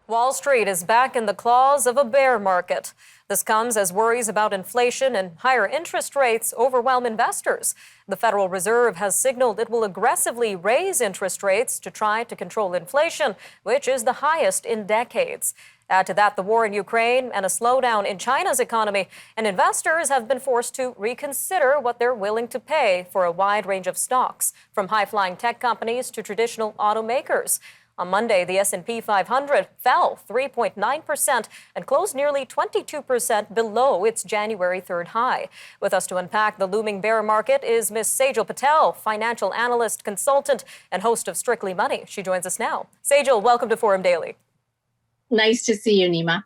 Wall Street is back in the claws of a bear market. This comes as worries about inflation and higher interest rates overwhelm investors. The Federal Reserve has signaled it will aggressively raise interest rates to try to control inflation, which is the highest in decades. Add to that the war in Ukraine and a slowdown in China's economy, and investors have been forced to reconsider what they're willing to pay for a wide range of stocks, from high-flying tech companies to traditional automakers. On Monday, the S&P 500 fell 3.9% and closed nearly 22% below its January 3rd high. With us to unpack the looming bear market is Ms. Saijal Patel, financial analyst, consultant, and host of Strictly Money. She joins us now. Saijal, welcome to Forum Daily. Nice to see you, Nima.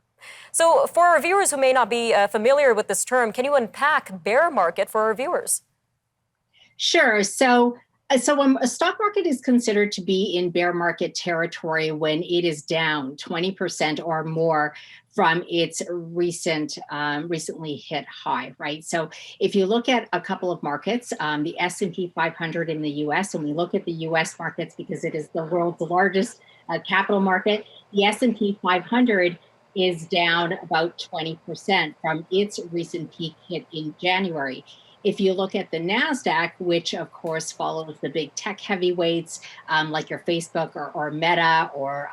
So for our viewers who may not be familiar with this term, can you unpack bear market for our viewers? Sure. So when a stock market is considered to be in bear market territory when it is down 20% or more from its recently hit high, right? So if you look at a couple of markets, the S&P 500 in the US, and we look at the US markets because it is the world's largest capital market, the S&P 500 is down about 20% from its recent peak hit in January. If you look at the NASDAQ, which of course follows the big tech heavyweights like your Facebook or Meta or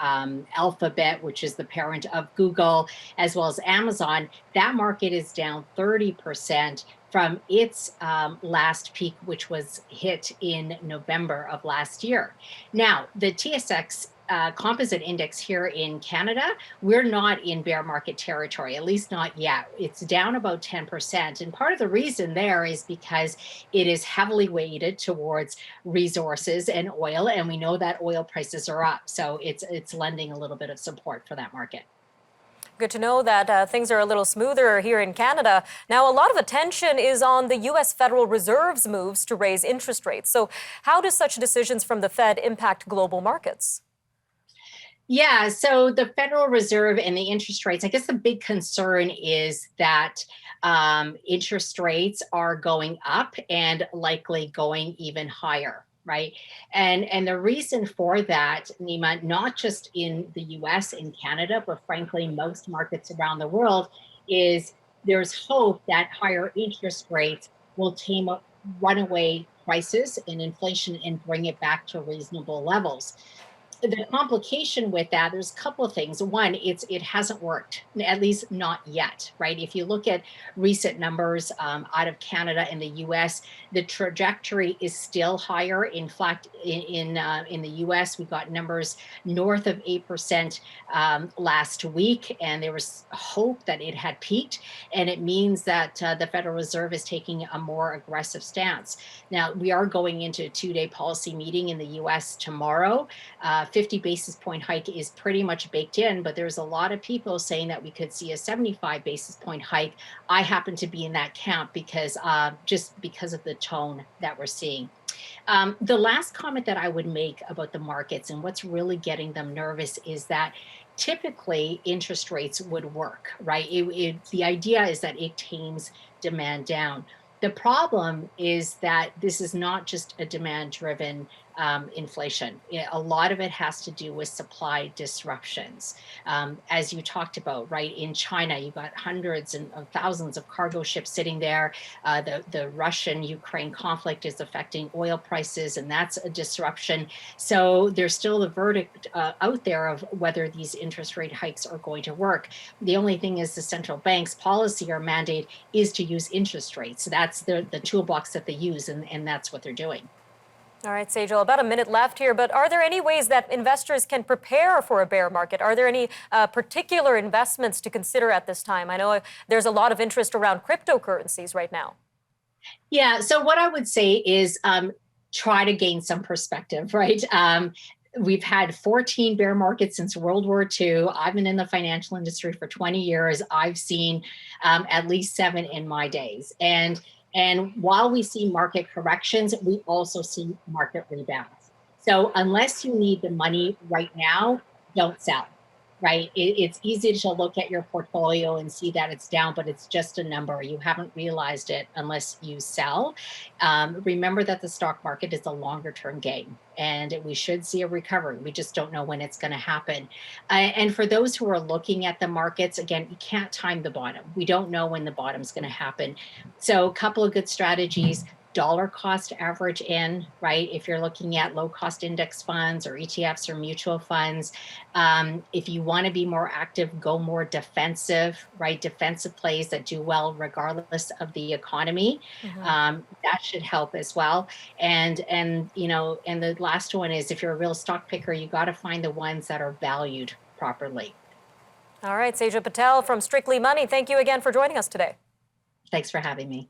Alphabet, which is the parent of Google, as well as Amazon, that market is down 30% from its last peak, which was hit in November of last year. Now, the TSX composite index here in Canada, we're not in bear market territory, at least not yet. It's down about 10%. And part of the reason there is because it is heavily weighted towards resources and oil. And we know that oil prices are up. So it's lending a little bit of support for that market. Good to know that things are a little smoother here in Canada. Now, a lot of attention is on the U.S. Federal Reserve's moves to raise interest rates. So how do such decisions from the Fed impact global markets? Yeah, so the Federal Reserve and the interest rates, I guess the big concern is that interest rates are going up and likely going even higher, right? And the reason for that, Nima, not just in the US and Canada, but frankly, most markets around the world, is there's hope that higher interest rates will tame up runaway prices and inflation and bring it back to reasonable levels. The complication with that, there's a couple of things. One, it hasn't worked, at least not yet, right? If you look at recent numbers out of Canada and the US, the trajectory is still higher. In fact, in the US, we got numbers north of 8% last week, and there was hope that it had peaked, and it means that the Federal Reserve is taking a more aggressive stance. Now, we are going into a two-day policy meeting in the US tomorrow. 50 basis point hike is pretty much baked in, but there's a lot of people saying that we could see a 75 basis point hike. I happen to be in that camp because just because of the tone that we're seeing. The last comment that I would make about the markets and what's really getting them nervous is that typically interest rates would work, right? The idea is that it tames demand down. The problem is that this is not just a demand-driven inflation. A lot of it has to do with supply disruptions. As you talked about, right, in China, you've got hundreds and thousands of cargo ships sitting there. The Russian-Ukraine conflict is affecting oil prices, and that's a disruption. So there's still the verdict out there of whether these interest rate hikes are going to work. The only thing is the central bank's policy or mandate is to use interest rates. So that's the toolbox that they use, and that's what they're doing. All right, Saijal, about a minute left here, but are there any ways that investors can prepare for a bear market? Are there any particular investments to consider at this time? I know there's a lot of interest around cryptocurrencies right now. Yeah, so what I would say is try to gain some perspective, right? We've had 14 bear markets since World War II. I've been in the financial industry for 20 years. I've seen at least 7 in my days. And while we see market corrections, we also see market rebounds. So unless you need the money right now, don't sell. right? It's easy to look at your portfolio and see that it's down, but it's just a number. You haven't realized it unless you sell. Remember that the stock market is a longer term game and we should see a recovery. We just don't know when it's going to happen. And for those who are looking at the markets, again, you can't time the bottom. We don't know when the bottom's going to happen. So, a couple of good strategies: dollar cost average in, right? If you're looking at low cost index funds or ETFs or mutual funds, if you want to be more active, go more defensive, right? Defensive plays that do well regardless of the economy. Mhm. That should help as well. And the last one is, if you're a real stock picker, you got to find the ones that are valued properly. All right, Saijal Patel from Strictly Money, thank you again for joining us today. Thanks for having me.